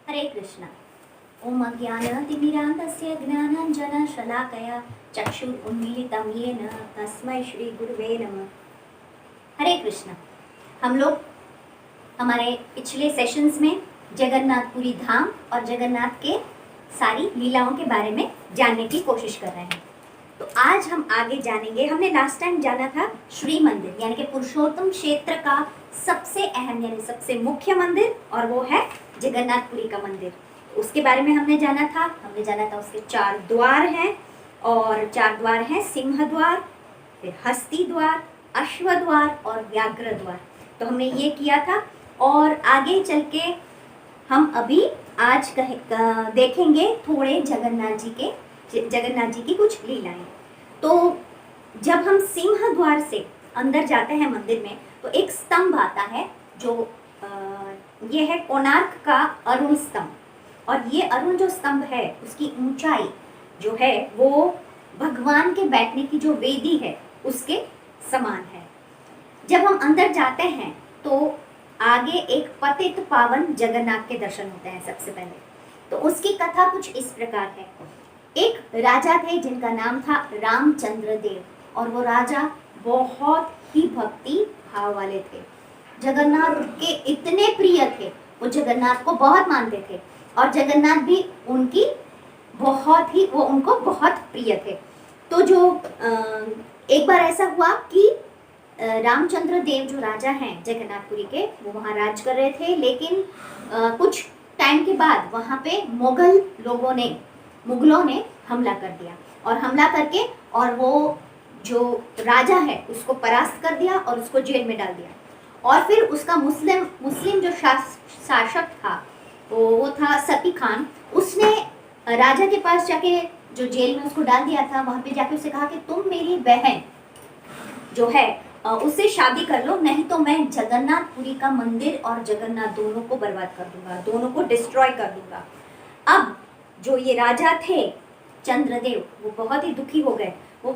हरे कृष्ण। ओम अज्ञानतिमिरान्धस्य ज्ञानाञ्जनशलाकया चक्षुरुन्मीलितं येन तस्मै श्री गुरुवे नमः। हरे कृष्ण। हम लोग हमारे पिछले सेशंस में जगन्नाथपुरी धाम और जगन्नाथ के सारी लीलाओं के बारे में जानने की कोशिश कर रहे हैं। तो आज हम आगे जानेंगे। हमने लास्ट टाइम जाना था श्री मंदिर यानी कि पुरुषोत्तम क्षेत्र का सबसे अहम यानी सबसे मुख्य मंदिर, और वो है जगन्नाथपुरी का मंदिर। उसके बारे में हमने जाना था उसके 4 द्वार हैं, और 4 द्वार हैं सिंह द्वार, फिर हस्ती द्वार, अश्व द्वार और व्याघ्र द्वार। तो हमने ये किया था, और आगे चल के हम अभी आज देखेंगे थोड़े जगन्नाथ जी की कुछ लीलाएं। तो जब हम सिंह द्वार से अंदर जाते हैं मंदिर में, तो एक स्तंभ आता है जो ये है कोणार्क का अरुण स्तंभ, और ये अरुण जो स्तंभ है उसकी ऊंचाई जो है वो भगवान के बैठने की जो वेदी है उसके समान है। जब हम अंदर जाते हैं तो आगे एक पतित पावन जगन्नाथ के दर्शन होते हैं सबसे पहले। तो उसकी कथा कुछ इस प्रकार है। एक राजा थे जिनका नाम था रामचंद्र देव, और वो राजा बहुत ही भक्ति भाव वाले थे। जगन्नाथ के इतने प्रिय थे, वो जगन्नाथ को बहुत मानते थे, और जगन्नाथ भी उनको बहुत प्रिय थे। तो जो एक बार ऐसा हुआ कि रामचंद्र देव जो राजा हैं जगन्नाथपुरी के, वो वहाँ राज कर रहे थे, लेकिन कुछ टाइम के बाद वहाँ पे मुगलों ने हमला कर दिया, और हमला करके और वो जो राजा है उसको परास्त कर दिया और उसको जेल में डाल दिया। और फिर उसका मुस्लिम जो शासक था वो था सती खान। उसने राजा के पास जाके, जो जेल में उसको डाल दिया था, वहाँ पे जाके उससे कहा कि तुम मेरी बहन जो है उससे शादी कर लो, नहीं तो मैं जगन्नाथपुरी का मंदिर और जगन्नाथ दोनों को बर्बाद कर दूंगा, दोनों को डिस्ट्रॉय कर दूंगा। अब जो ये राजा थे चंद्रदेव, वो बहुत ही दुखी हो गए। वो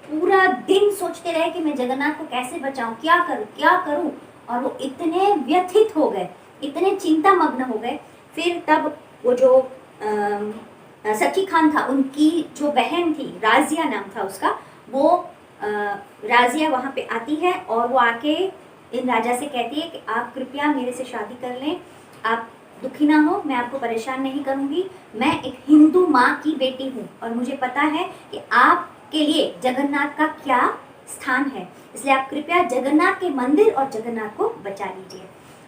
पूरा दिन सोचते रहे कि मैं जगन्नाथ को कैसे बचाऊं, क्या करूं, और वो इतने व्यथित हो गए, इतने चिंता मग्न हो गए। फिर तब वो जो सखी खान था, उनकी जो बहन थी, राजिया नाम था उसका, वो राजिया वहाँ पे आती है, और वो आके इन राजा से कहती है कि आप कृपया मेरे से शादी कर लें, आप दुखी ना हो, मैं आपको परेशान नहीं करूँगी, मैं एक हिंदू माँ की बेटी हूँ, और मुझे पता है कि आपके लिए जगन्नाथ का क्या स्थान है, इसलिए आप कृपया जगन्नाथ के मंदिर और जगन्नाथ को बचा लीजिए।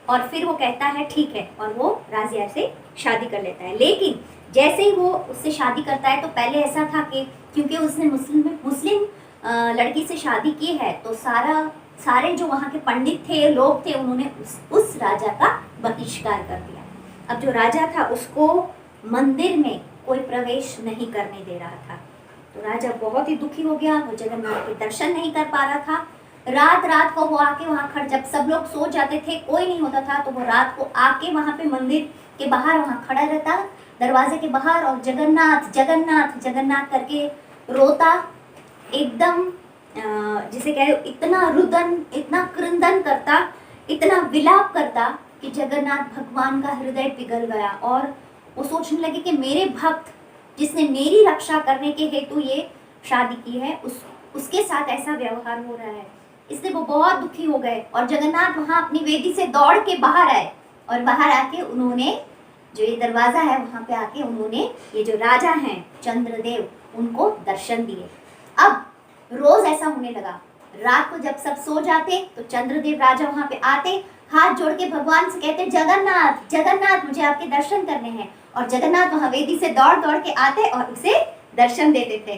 और फिर वो कहता है ठीक है, और वो राजिया से शादी कर लेता है। लेकिन जैसे ही वो उससे शादी करता है, तो पहले ऐसा था कि क्योंकि उसने मुस्लिम लड़की से शादी की है, तो सारे जो वहाँ के पंडित थे, लोग थे, उन्होंने उस राजा का बहिष्कार कर दिया। अब जो राजा था उसको मंदिर में कोई प्रवेश नहीं करने दे रहा था। तो राजा बहुत ही दुखी हो गया, वो जगन्नाथ के दर्शन नहीं कर पा रहा था। रात को वो आके वहाँ जब सब लोग सो जाते थे, कोई नहीं होता था, तो वो रात को आके वहाँ पे मंदिर के बाहर वहाँ खड़ा रहता, दरवाजे के बाहर, और जगन्नाथ जगन्नाथ जगन्नाथ करके रोता, एकदम जिसे कहे इतना रुदन, इतना क्रंदन करता, इतना विलाप करता कि जगन्नाथ भगवान का हृदय पिघल गया, और वो सोचने लगे कि मेरे भक्त जिसने मेरी रक्षा करने के हेतु ये शादी की है, उसके साथ ऐसा व्यवहार हो रहा है। इसलिए वो बहुत दुखी हो गए, और जगन्नाथ वहाँ अपनी वेदी से दौड़ के बाहर आए, और बाहर आके उन्होंने जो ये दरवाजा है वहाँ पे आके उन्होंने ये जो राजा हैं चंद्रदेव, उनको दर्शन दिए। अब रोज ऐसा होने लगा, रात को जब सब सो जाते तो चंद्रदेव राजा वहाँ पे आते, हाथ जोड़ के भगवान से कहते जगन्नाथ जगन्नाथ मुझे आपके दर्शन करने हैं, और जगन्नाथ वहाँ वेदी से दौड़ के आते और उसे दर्शन देते थे।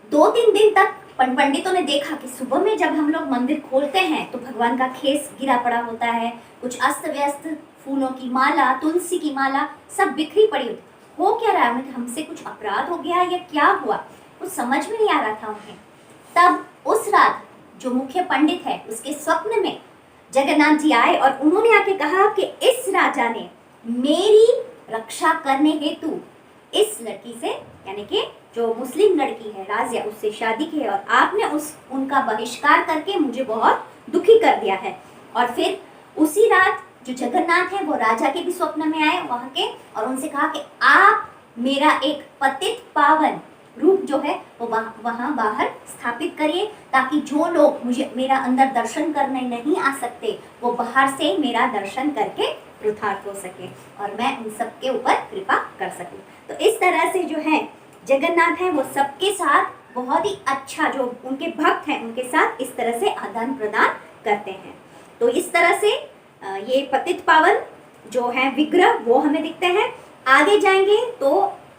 2-3 दिन तक पंडितों ने देखा कि सुबह में जब हम लोग मंदिर खोलते हैं तो भगवान का खेस गिरा पड़ा होता है, कुछ अस्त व्यस्त फूलों की माला, तुलसी की माला सब बिखरी पड़ी होती। हो क्या रहा है, हमसे कुछ अपराध हो गया या क्या हुआ, कुछ समझ में नहीं आ रहा था उन्हें। तब उस रात जो मुख्य पंडित है उसके स्वप्न में जगन्नाथ जी आए, और उन्होंने आके कहा कि इस राजा ने मेरी रक्षा करने हेतु इस लड़की से, यानी कि जो मुस्लिम लड़की है राजिया, उससे शादी की है, और आपने उनका बहिष्कार करके मुझे बहुत दुखी कर दिया है। और फिर उसी रात जो जगन्नाथ है वो राजा के भी स्वप्न में आए वहां के, और उनसे कहा कि आप मेरा एक पतित पावन रूप जो है वो वहां बाहर स्थापित करिए, ताकि जो लोग मुझे मेरा अंदर दर्शन करने नहीं आ सकते वो बाहर से मेरा दर्शन करके कृतार्थ हो सके और मैं उन सबके ऊपर कृपा कर सकूं। तो इस तरह से जो है जगन्नाथ है वो सबके साथ बहुत ही अच्छा, जो उनके भक्त हैं उनके साथ इस तरह से आदान प्रदान करते हैं। तो इस तरह से ये पतित पावन जो है विग्रह वो हमें दिखते हैं। आगे जाएंगे तो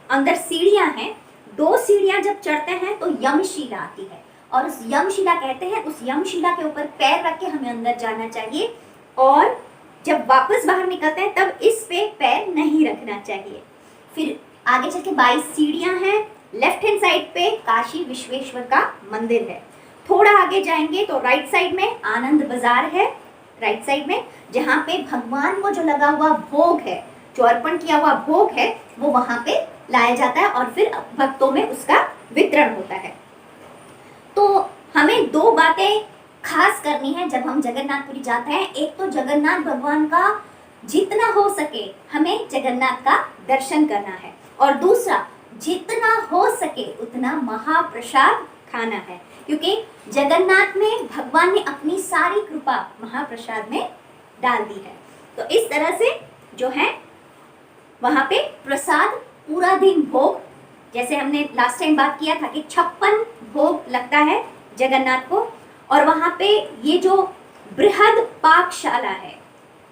अंदर सीढ़ियां हैं, 2 सीढ़ियां जब चढ़ते हैं तो यमशिला आती है, और उस यमशिला कहते हैं, उस यमशिला के ऊपर पैर रख के हमें अंदर जाना चाहिए, और जब वापस बाहर निकलते हैं तब इस पे पैर नहीं रखना चाहिए। फिर आगे चल के 22 सीढ़ियां हैं। लेफ्ट हैंड साइड पे काशी विश्वेश्वर का मंदिर है। थोड़ा आगे जाएंगे तो राइट साइड में आनंद बाजार है, राइट साइड में, जहाँ पे भगवान को जो लगा हुआ भोग है, जो अर्पण किया हुआ भोग है वो वहां पे लाया जाता है और फिर भक्तों में उसका वितरण होता है। तो हमें 2 बातें खास करनी है जब हम जगन्नाथपुरी जाते हैं। एक तो जगन्नाथ भगवान का जितना हो सके हमें जगन्नाथ का दर्शन करना है, और दूसरा जितना हो सके उतना महाप्रसाद खाना है, क्योंकि जगन्नाथ में भगवान ने अपनी सारी कृपा महाप्रसाद में डाल दी है। तो इस तरह से जो है वहां पे प्रसाद पूरा दिन भोग, जैसे हमने लास्ट टाइम बात किया था कि 56 भोग लगता है जगन्नाथ को, और वहां पे ये जो बृहद पाकशाला है,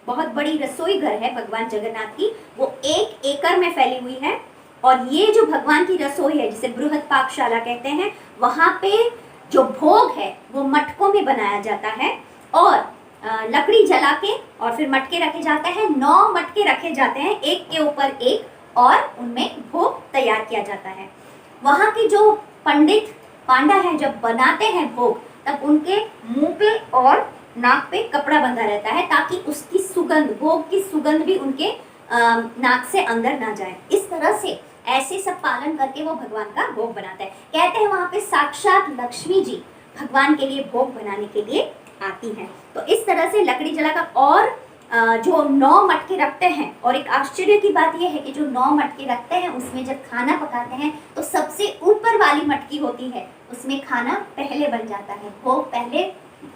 बहुत बड़ी रसोई घर है भगवान जगन्नाथ की, वो 1 एकड़ में फैली हुई है। और ये जो भगवान की रसोई है जिसे बृहद पाकशाला कहते हैं, वहां पे जो भोग है वो मटकों में बनाया जाता है, और लकड़ी जला के और फिर मटके रखे जाते हैं। 9 मटके रखे जाते हैं एक के ऊपर एक, और उनमें भोग तैयार किया जाता है। वहां के जो पंडित पांडा है जब बनाते हैं भोग, तब उनके मुंह पे और नाक पे कपड़ा बंधा रहता है, ताकि उसकी सुगंध, भोग की सुगंध भी उनके नाक से अंदर ना जाए। इस तरह से ऐसे सब पालन करके वो भगवान का भोग बनाते हैं। कहते हैं वहां पे साक्षात लक्ष्मी जी भगवान के लिए भोग बनाने के लिए आती हैं। तो इस तरह से लकड़ी जलाकर, और जो 9 मटके रखते हैं, और एक आश्चर्य की बात यह है कि जो 9 मटके रखते हैं उसमें जब खाना पकाते हैं तो सबसे ऊपर वाली मटकी होती है उसमें खाना पहले बन जाता है, भोग पहले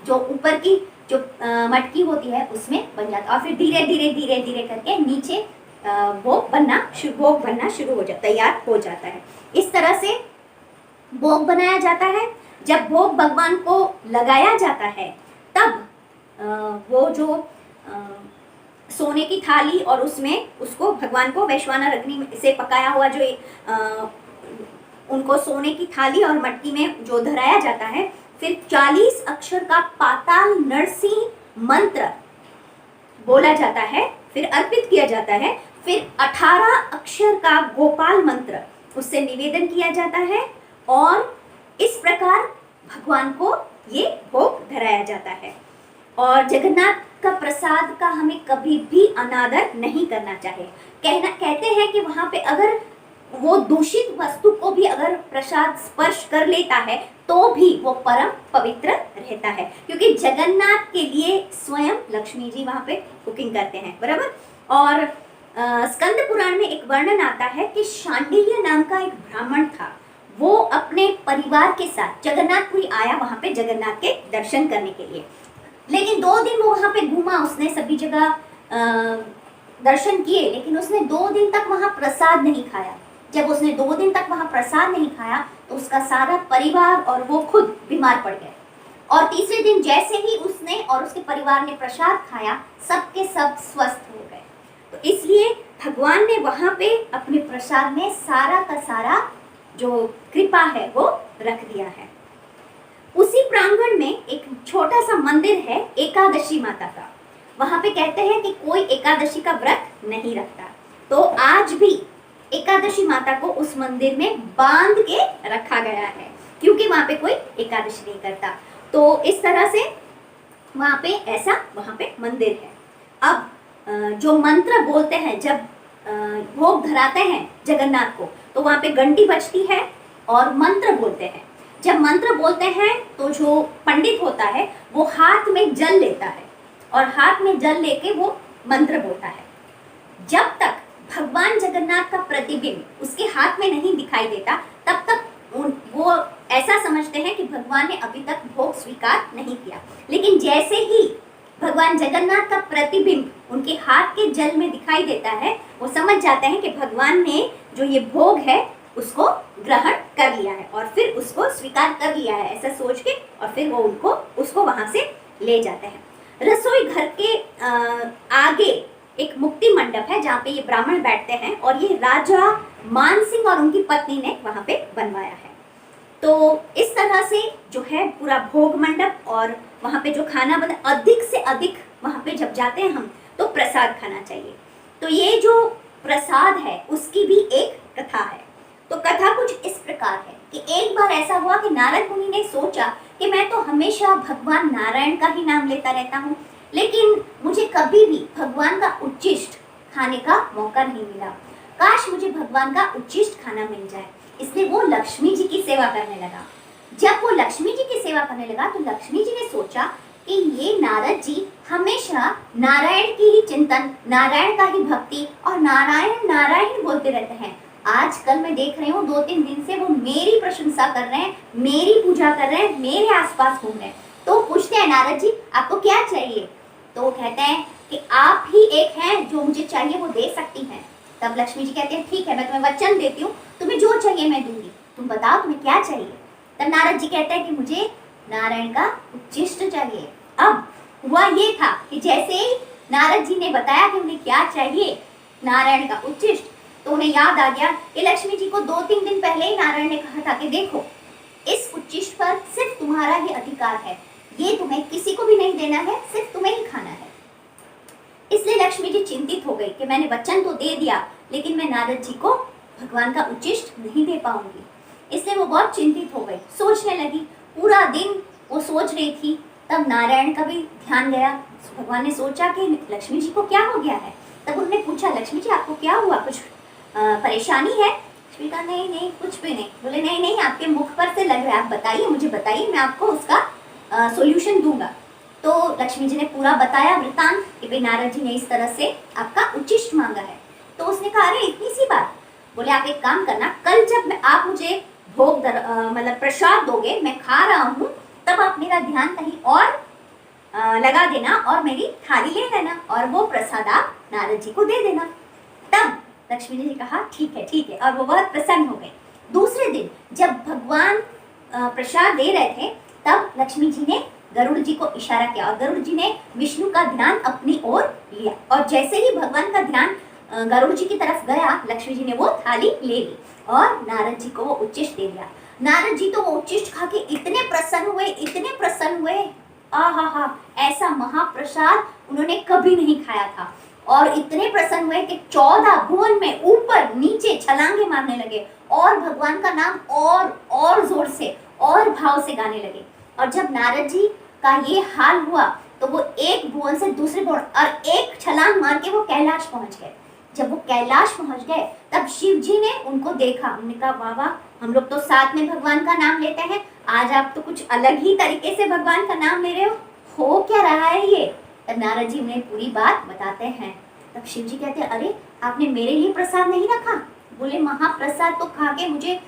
जो ऊपर की जो मटकी होती है उसमें बन जाता है, और फिर धीरे धीरे करके नीचे भोग बनना शुरू हो जाता, तैयार हो जाता है। इस तरह से भोग बनाया जाता है। जब भोग भगवान को लगाया जाता है तब वो जो सोने की थाली, और उसमें उसको भगवान को वैश्वानर अग्नि से पकाया हुआ जो उनको सोने की थाली और मटकी में जो धराया जाता है, फिर 40 अक्षर का पाताल नरसिंह मंत्र बोला जाता है, फिर अर्पित किया जाता है, फिर 18 अक्षर का गोपाल मंत्र उससे निवेदन किया जाता है, और इस प्रकार भगवान को ये भोग धराया जाता है। और जगन्नाथ का प्रसाद का हमें कभी भी अनादर नहीं करना चाहिए। कहते हैं कि वहां पे अगर वो दूषित वस्तु को भी अगर प्रसाद स्पर्श कर लेता है तो भी वो परम पवित्र रहता है, क्योंकि जगन्नाथ के लिए स्वयं लक्ष्मी जी वहां पे कुकिंग करते हैं, बराबर। और स्कंद पुराण में एक वर्णन आता है कि शांडिल्य नाम का एक ब्राह्मण था, वो अपने परिवार के साथ जगन्नाथपुरी आया वहां पे जगन्नाथ के दर्शन करने के लिए, लेकिन 2 दिन वो वहां पे घूमा, उसने सभी जगह दर्शन किए, लेकिन उसने 2 दिन तक वहां प्रसाद नहीं खाया। जब उसने 2 दिन तक वहां प्रसाद नहीं खाया तो उसका सारा परिवार और वो खुद बीमार पड़ गए, और तीसरे दिन जैसे ही उसने और उसके परिवार ने प्रसाद खाया, सबके सब स्वस्थ हो गए। तो इसलिए भगवान ने वहां पे अपने प्रसाद में सारा का सारा जो कृपा है वो रख दिया है। उसी प्रांगण में एक छोटा सा मंदिर है एकादशी माता का। वहां पे कहते हैं कि कोई एकादशी का व्रत नहीं रखता, तो आज भी एकादशी माता को उस मंदिर में बांध के रखा गया है, क्योंकि वहां पे कोई एकादशी नहीं करता। तो इस तरह से वहां पे ऐसा वहां पे मंदिर है। अब जो मंत्र बोलते हैं जब भोग धराते हैं जगन्नाथ को, तो वहां पे घंटी बजती है और मंत्र बोलते हैं। जब मंत्र बोलते हैं तो जो पंडित होता है वो हाथ में जल लेता है, और हाथ में जल लेके वो मंत्र बोलता है। जब तक भगवान जगन्नाथ का प्रतिबिंब उसके हाथ में नहीं दिखाई देता तब तक वो ऐसा समझते हैं कि भगवान ने अभी तक भोग स्वीकार नहीं किया। लेकिन जैसे ही भगवान जगन्नाथ का प्रतिबिंब उनके हाथ के जल में दिखाई देता है, वो समझ जाते हैं कि भगवान ने जो ये भोग है उसको ग्रहण कर लिया है और फिर उसको स्वीकार कर लिया है, ऐसा सोच के और फिर वो उसको वहां से ले जाते हैं। रसोई घर के आगे एक मुक्ति मंडप है जहाँ पे ये ब्राह्मण बैठते हैं और ये राजा मानसिंह और उनकी पत्नी ने वहां पे बनवाया है। तो इस तरह से जो है पूरा भोग मंडप और वहां पे जो खाना बना, अधिक से अधिक वहां पे जब जाते हैं हम तो प्रसाद खाना चाहिए। तो ये जो प्रसाद है उसकी भी एक कथा है। तो कथा कुछ इस प्रकार है कि एक बार ऐसा हुआ कि नारद मुनि ने सोचा कि मैं तो हमेशा भगवान नारायण का ही नाम लेता रहता हूँ, लेकिन मुझे कभी भी भगवान का उच्चिष्ट खाने का मौका नहीं मिला। काश मुझे भगवान का उच्चिष्ट खाना मिल जाए। इसलिए वो लक्ष्मी जी की सेवा करने लगा। जब वो लक्ष्मी जी की सेवा करने लगा तो लक्ष्मी जी ने सोचा कि ये नारद जी हमेशा नारायण की ही चिंतन, नारायण का ही भक्ति और नारायण नारायण बोलते रहते हैं। आजकल मैं देख रही हूँ 2-3 दिन से वो मेरी प्रशंसा कर रहे हैं, मेरी पूजा कर रहे हैं, मेरे आसपास घूम रहे हैं। तो पूछते हैं नारद जी आपको क्या चाहिए? तो वो कहते हैं कि आप ही एक हैं जो मुझे चाहिए वो दे सकती हैं। तब लक्ष्मी जी कहते हैं ठीक है, मैं तुम्हें वचन देती हूँ, तुम्हें जो चाहिए मैं दूंगी, तुम बताओ तुम्हें क्या चाहिए। तब नारद जी कहते हैं कि मुझे नारायण का उच्चिष्ट चाहिए। अब हुआ ये था कि जैसे ही नारद जी ने बताया कि उन्हें क्या चाहिए, नारायण का उच्चिष्ट, तो उन्हें याद आ गया कि लक्ष्मी जी को 2-3 दिन पहले ही नारायण ने कहा था कि देखो इस उच्चिष्ट पर सिर्फ तुम्हारा ही अधिकार है, ये तुम्हें किसी को भी नहीं देना है, सिर्फ तुम्हें ही खाना है। इसलिए लक्ष्मी जी चिंतित हो गई कि मैंने वचन तो दे दिया लेकिन मैं नारद जी को भगवान का उच्चिष्ट नहीं दे पाऊंगी। इसलिए वो बहुत चिंतित हो गई, सोचने लगी। पूरा दिन वो सोच रही थी। तब नारायण का भी ध्यान गया। भगवान ने सोचा कि लक्ष्मी जी को क्या हो गया है। तब उन्होंने पूछा लक्ष्मी जी आपको क्या हुआ, कुछ परेशानी है? लक्ष्मी कहा नहीं नहीं कुछ भी नहीं। बोले नहीं नहीं आपके मुख पर से लग रहा है, आप बताइए, मुझे बताइए, मैं आपको उसका सॉल्यूशन दूंगा। तो लक्ष्मी जी ने पूरा बताया वृतांत कि भाई नारद जी ने इस तरह से आपका उच्चिष्ट मांगा है। तो उसने कहा अरे इतनी सी बात। बोले आप एक काम करना, कल जब आप मुझे भोग मतलब प्रसाद दोगे, मैं खा रहा हूँ, तब आप मेरा ध्यान कहीं और लगा देना और मेरी थाली ले लेना और वो प्रसाद आप नारद जी को दे देना। तब लक्ष्मी जी ने कहा ठीक है, और वो बहुत प्रसन्न हो गए। दूसरे दिन जब भगवान प्रसाद दे रहे थे तब लक्ष्मी जी ने गरुड़ जी को इशारा किया और गरुड़ जी ने विष्णु का ध्यान अपनी ओर लिया और जैसे ही भगवान का ध्यान गरुड़ जी की तरफ गया, लक्ष्मी जी ने वो थाली ले ली और नारद जी को वो उच्चिष्ट दे दिया। नारद जी तो वो उच्चिष्ट खा के इतने प्रसन्न हुए, आहा, ऐसा महाप्रसाद उन्होंने कभी नहीं खाया था और इतने प्रसन्न हुए कि 14 भुवन में ऊपर नीचे छलांगे मारने लगे और भगवान का नाम और जोर से और भाव से गाने लगे। और जब नारद जी का ये हाल हुआ तो वो एक भुवन से दूसरे भुवन और एक छलांग मार के वो कैलाश पहुंच गए। जब वो कैलाश पहुंच गए तब शिव जी ने उनको देखा। उन्होंने कहा वाह वाह, हम लोग तो साथ में भगवान का नाम लेते हैं, आज आप तो कुछ अलग ही तरीके से भगवान का नाम ले रहे हो क्या रहा है ये? तब नारद जी उन्हें पूरी बात बताते हैं। तब शिव जी कहते हैं अरे आपने मेरे लिए प्रसाद नहीं रखा? बोले महाप्रसाद तो खा के मुझे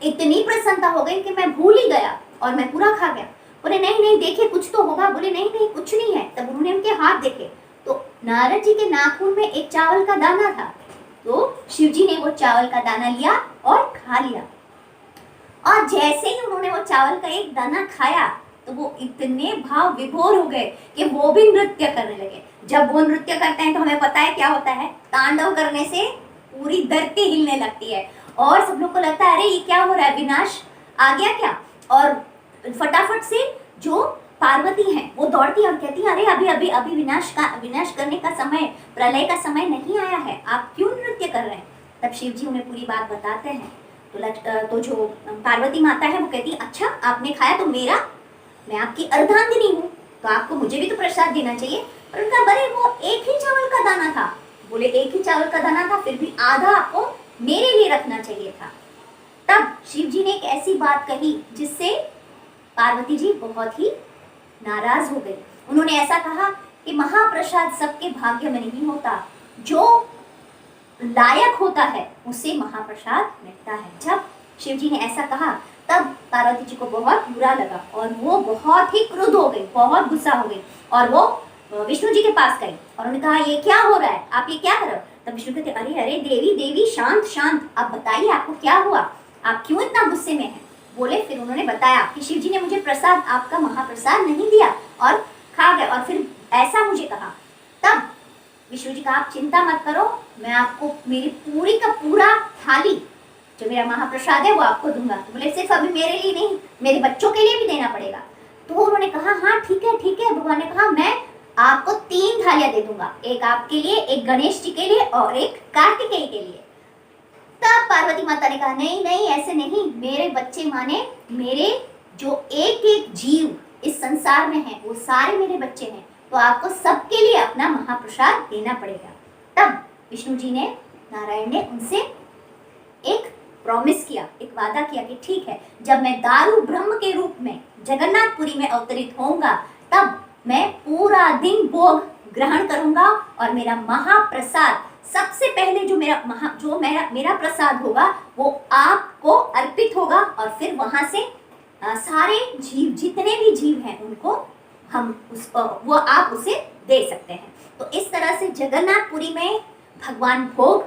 इतनी प्रसन्नता हो गई कि मैं भूल ही गया और मैं पूरा खा गया। बोले नहीं देखिए कुछ तो होगा। बोले नहीं कुछ नहीं है। तब उन्होंने उनके हाथ देखे तो नारद जी के नाखून में एक चावल का दाना था। तो शिव जी ने वो चावल का दाना लिया और खा लिया और जैसे ही उन्होंने वो चावल का एक दाना खाया तो वो इतने भाव विभोर हो गए कि वो भी नृत्य करने लगे। जब वो नृत्य करते हैं तो हमें पता है क्या होता है, तांडव करने से पूरी धरती हिलने लगती है और सब लोग को लगता है अरे ये क्या हो रहा है, विनाश आ गया क्या? और फटाफट से जो पार्वती हैं वो दौड़ती है और कहती है अरे अभी विनाश करने का समय, प्रलय का समय नहीं आया है, आप क्यों नृत्य कर रहे हैं? तब शिव जी उन्हें पूरी बात बताते हैं। तो जो पार्वती माता है वो कहती है अच्छा आपने खाया तो मैं आपकी अर्धांगिनी हूँ तो आपको मुझे भी तो प्रसाद देना चाहिए। पर उनका बड़े वो एक ही चावल का दाना था। बोले एक ही चावल का दाना था फिर भी आधा आपको मेरे लिए रखना चाहिए था। तब शिव जी ने एक ऐसी बात कही जिससे पार्वती जी बहुत ही नाराज हो गई। उन्होंने ऐसा कहा कि महाप्रसाद सबके भाग्य में नहीं होता, जो लायक होता है उसे महाप्रसाद मिलता है। जब शिव जी ने ऐसा कहा तब पार्वती जी को बहुत बुरा लगा और वो बहुत ही क्रुद्ध हो गई, बहुत गुस्सा हो गई और वो विष्णु जी के पास गई और उन्होंने कहा ये क्या हो रहा है, आप ये क्या कर रहे हो? तब विष्णु कहते अरे अरे देवी देवी शांत शांत, आप बताइए आपको क्या हुआ, आप क्यों इतना गुस्से में हैं? बोले, फिर उन्होंने बताया कि शिव जी ने मुझे प्रसाद, आपका महाप्रसाद नहीं दिया और खा गए और फिर ऐसा मुझे कहा। तब विष्णु जी कहा आप चिंता मत करो, मैं आपको मेरी पूरी का पूरा थाली जो मेरा महाप्रसाद है वो आपको दूंगा। तो बोले सिर्फ अभी मेरे लिए नहीं, मेरे बच्चों के लिए भी देना पड़ेगा। तो उन्होंने कहा हाँ ठीक है ठीक है। भगवान ने कहा मैं आपको 3 थालियां दे दूंगा, एक आपके लिए, एक गणेश जी के लिए और एक कार्तिकेय के लिए। तब पार्वती माता ने कहा नहीं नहीं ऐसे नहीं, मेरे बच्चे माने मेरे जो एक एक जीव इस संसार में है वो सारे मेरे बच्चे हैं, तो आपको सबके लिए अपना महाप्रसाद देना पड़ेगा। तब विष्णु जी ने, नारायण ने उनसे एक प्रॉमिस किया, एक वादा किया कि ठीक है, जब मैं दारू ब्रह्म के रूप में जगन्नाथपुरी में अवतरित होऊंगा तब मैं पूरा दिन भोग ग्रहण करूंगा और मेरा महाप्रसाद सबसे पहले जो मेरा प्रसाद होगा वो आपको अर्पित होगा और फिर वहां से सारे जीव, जितने भी जीव हैं उनको वो आप उसे दे सकते हैं। तो इस तरह से जगन्नाथपुरी में भगवान भोग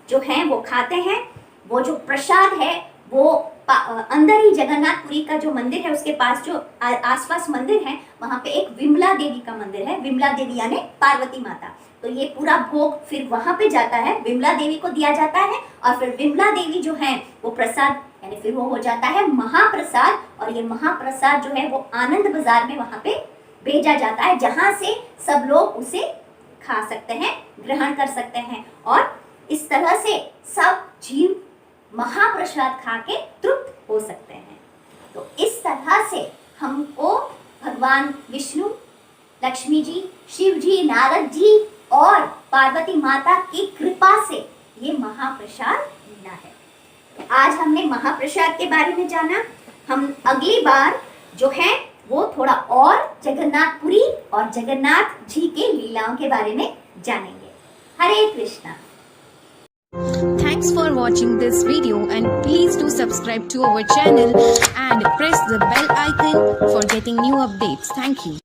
जो हैं वो खाते हैं। वो जो प्रसाद है वो अंदर ही जगन्नाथपुरी का जो मंदिर है उसके पास जो आसपास मंदिर है वहां पे एक विमला देवी का मंदिर है, विमला देवी यानी पार्वती माता। तो ये पूरा भोग फिर वहां पे जाता है, विमला देवी को दिया जाता है और फिर विमला देवी जो है वो प्रसाद यानी फिर वो हो जाता है महाप्रसाद। और ये महाप्रसाद जो है वो आनंद बाजार में वहां पे भेजा जाता है, जहां से सब लोग उसे खा सकते हैं, ग्रहण कर सकते हैं और इस तरह से सब जीव महाप्रसाद खा के तृप्त हो सकते हैं। तो इस तरह से हमको भगवान विष्णु, लक्ष्मी जी, शिव जी, नारद जी और पार्वती माता की कृपा से ये महाप्रसाद मिला है। तो आज हमने महाप्रसाद के बारे में जाना। हम अगली बार जो है वो थोड़ा और जगन्नाथपुरी और जगन्नाथ जी के लीलाओं के बारे में जानेंगे। हरे Krishna. Thanks for watching this video and please do subscribe to our channel and press the bell icon for getting new updates. Thank you.